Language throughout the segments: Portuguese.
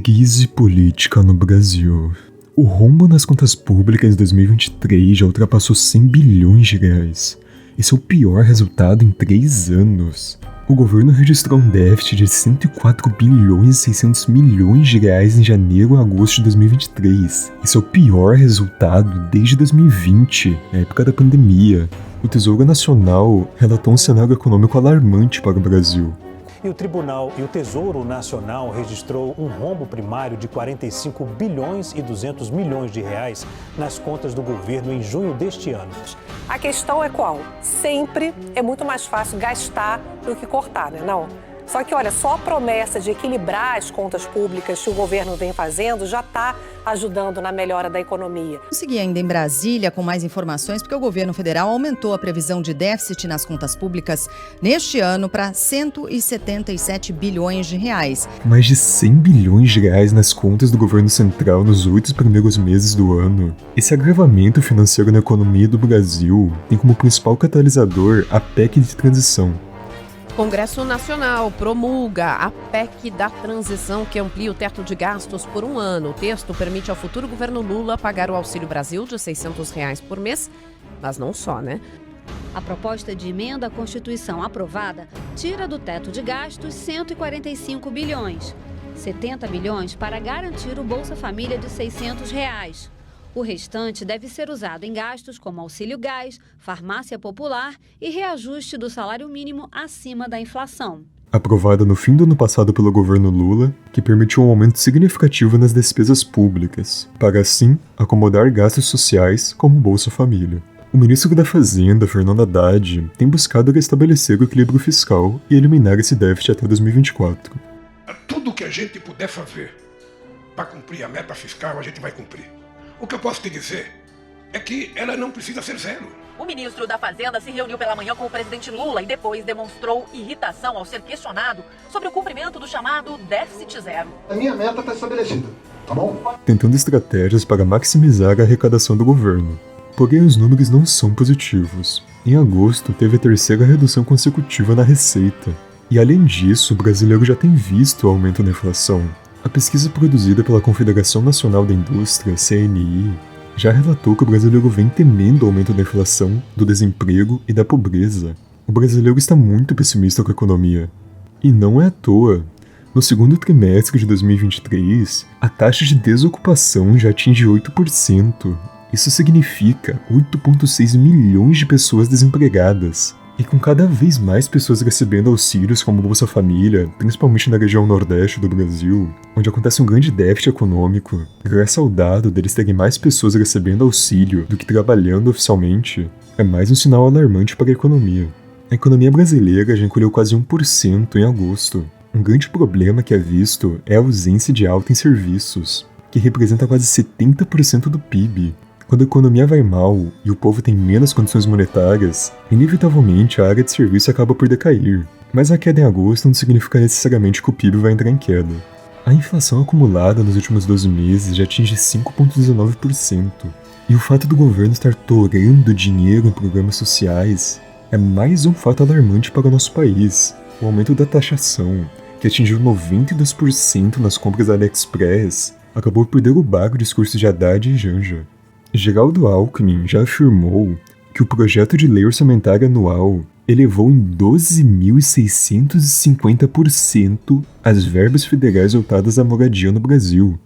Crise política no Brasil. O rombo nas contas públicas em 2023 já ultrapassou 100 bilhões de reais. Esse é o pior resultado em 3 anos. O governo registrou um déficit de 104 bilhões e 600 milhões de reais em janeiro a agosto de 2023. Esse é o pior resultado desde 2020, na época da pandemia. O Tesouro Nacional relatou um cenário econômico alarmante para o Brasil. E o Tribunal e o Tesouro Nacional registrou um rombo primário de 45 bilhões e 200 milhões de reais nas contas do governo em junho deste ano. A questão é qual? Sempre é muito mais fácil gastar do que cortar, né? Não? Só que, olha, só a promessa de equilibrar as contas públicas que o governo vem fazendo já está ajudando na melhora da economia. Vamos seguir ainda em Brasília com mais informações, porque o governo federal aumentou a previsão de déficit nas contas públicas neste ano para 177 bilhões de reais. Mais de 100 bilhões de reais nas contas do governo central nos 8 primeiros meses do ano. Esse agravamento financeiro na economia do Brasil tem como principal catalisador a PEC de transição. O Congresso Nacional promulga a PEC da transição, que amplia o teto de gastos por 1 ano. O texto permite ao futuro governo Lula pagar o Auxílio Brasil de R$ 600 por mês, mas não só, né? A proposta de emenda à Constituição aprovada tira do teto de gastos 145 bilhões, 70 bilhões para garantir o Bolsa Família de R$ 600. O restante deve ser usado em gastos como auxílio gás, farmácia popular e reajuste do salário mínimo acima da inflação. Aprovada no fim do ano passado pelo governo Lula, que permitiu um aumento significativo nas despesas públicas, para assim acomodar gastos sociais como o Bolsa Família. O ministro da Fazenda, Fernando Haddad, tem buscado restabelecer o equilíbrio fiscal e eliminar esse déficit até 2024. Tudo que a gente puder fazer para cumprir a meta fiscal, a gente vai cumprir. O que eu posso te dizer é que ela não precisa ser zero. O ministro da Fazenda se reuniu pela manhã com o presidente Lula e depois demonstrou irritação ao ser questionado sobre o cumprimento do chamado déficit zero. A minha meta está estabelecida, tá bom? Tentando estratégias para maximizar a arrecadação do governo. Porém, os números não são positivos. Em agosto, teve a 3ª redução consecutiva na receita. E além disso, o brasileiro já tem visto o aumento da inflação. A pesquisa produzida pela Confederação Nacional da Indústria, CNI, já relatou que o brasileiro vem temendo o aumento da inflação, do desemprego e da pobreza. O brasileiro está muito pessimista com a economia. E não é à toa. No segundo trimestre de 2023, a taxa de desocupação já atinge 8%. Isso significa 8,6 milhões de pessoas desempregadas. E com cada vez mais pessoas recebendo auxílios como Bolsa Família, principalmente na região nordeste do Brasil, onde acontece um grande déficit econômico, graças ao dado deles terem mais pessoas recebendo auxílio do que trabalhando oficialmente, é mais um sinal alarmante para a economia. A economia brasileira já encolheu quase 1% em agosto. Um grande problema que é visto é a ausência de alta em serviços, que representa quase 70% do PIB. Quando a economia vai mal e o povo tem menos condições monetárias, inevitavelmente a área de serviço acaba por decair. Mas a queda em agosto não significa necessariamente que o PIB vai entrar em queda. A inflação acumulada nos últimos 12 meses já atinge 5,19%. E o fato do governo estar torrando dinheiro em programas sociais é mais um fato alarmante para o nosso país. O aumento da taxação, que atingiu 92% nas compras da AliExpress, acabou por derrubar o discurso de Haddad e Janja. Geraldo Alckmin já afirmou que o projeto de lei orçamentária anual elevou em 12.650% as verbas federais voltadas à moradia no Brasil,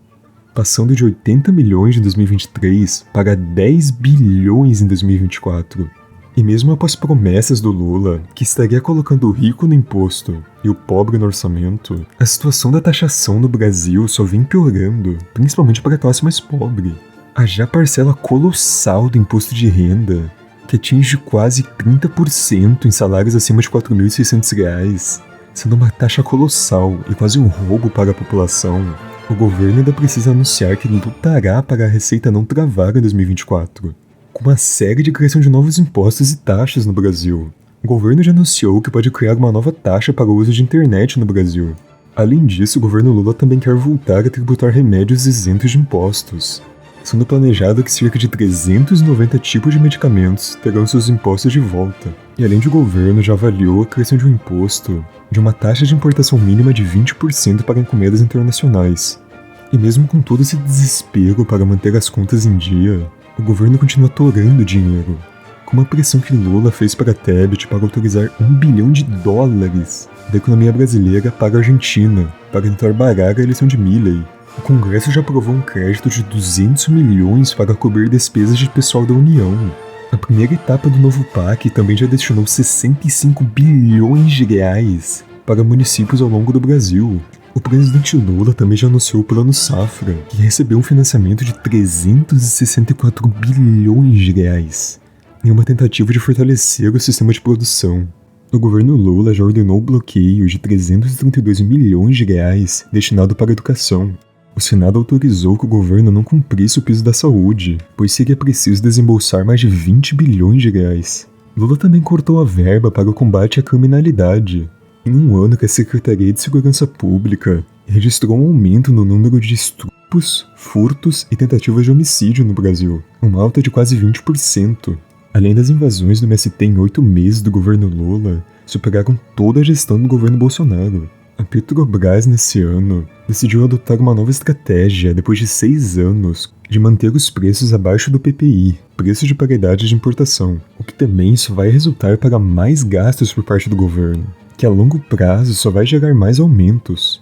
passando de 80 milhões em 2023 para 10 bilhões em 2024. E mesmo após promessas do Lula, que estaria colocando o rico no imposto e o pobre no orçamento, a situação da taxação no Brasil só vem piorando, principalmente para a classe mais pobre. A já parcela colossal do imposto de renda, que atinge quase 30% em salários acima de R$ 4.600, sendo uma taxa colossal e quase um roubo para a população, o governo ainda precisa anunciar que lutará para a receita não travar em 2024, com uma série de criação de novos impostos e taxas no Brasil. O governo já anunciou que pode criar uma nova taxa para o uso de internet no Brasil. Além disso, o governo Lula também quer voltar a tributar remédios isentos de impostos, sendo planejado que cerca de 390 tipos de medicamentos terão seus impostos de volta. E além de o governo já avaliou a criação de um imposto de uma taxa de importação mínima de 20% para encomendas internacionais. E mesmo com todo esse desespero para manter as contas em dia, o governo continua torrando dinheiro, com uma pressão que Lula fez para Tebet para autorizar $1 bilhão da economia brasileira para a Argentina, para tentar barrar a eleição de Milei. O Congresso já aprovou um crédito de 200 milhões para cobrir despesas de pessoal da União. A primeira etapa do novo PAC também já destinou 65 bilhões de reais para municípios ao longo do Brasil. O presidente Lula também já anunciou o Plano Safra, que recebeu um financiamento de 364 bilhões de reais, em uma tentativa de fortalecer o sistema de produção. O governo Lula já ordenou o bloqueio de 332 milhões de reais destinado para a educação. O Senado autorizou que o governo não cumprisse o piso da saúde, pois seria preciso desembolsar mais de 20 bilhões de reais. Lula também cortou a verba para o combate à criminalidade. Em um ano que a Secretaria de Segurança Pública registrou um aumento no número de estupros, furtos e tentativas de homicídio no Brasil, uma alta de quase 20%. Além das invasões do MST em 8 meses do governo Lula, superaram toda a gestão do governo Bolsonaro. A Petrobras, nesse ano, decidiu adotar uma nova estratégia depois de 6 anos de manter os preços abaixo do PPI, preço de paridade de importação, o que também só vai resultar para mais gastos por parte do governo, que a longo prazo só vai gerar mais aumentos.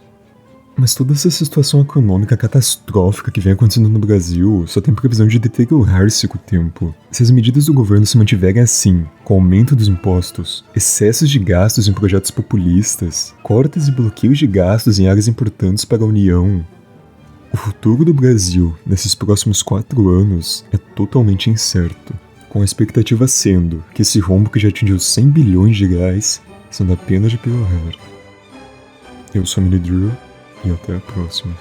Mas toda essa situação econômica catastrófica que vem acontecendo no Brasil só tem previsão de deteriorar-se com o tempo. Se as medidas do governo se mantiverem assim, com aumento dos impostos, excessos de gastos em projetos populistas, cortes e bloqueios de gastos em áreas importantes para a União, o futuro do Brasil nesses próximos 4 anos é totalmente incerto, com a expectativa sendo que esse rombo que já atingiu 100 bilhões de reais sendo apenas de piorar. Eu sou a Mini Drew, e até a próxima.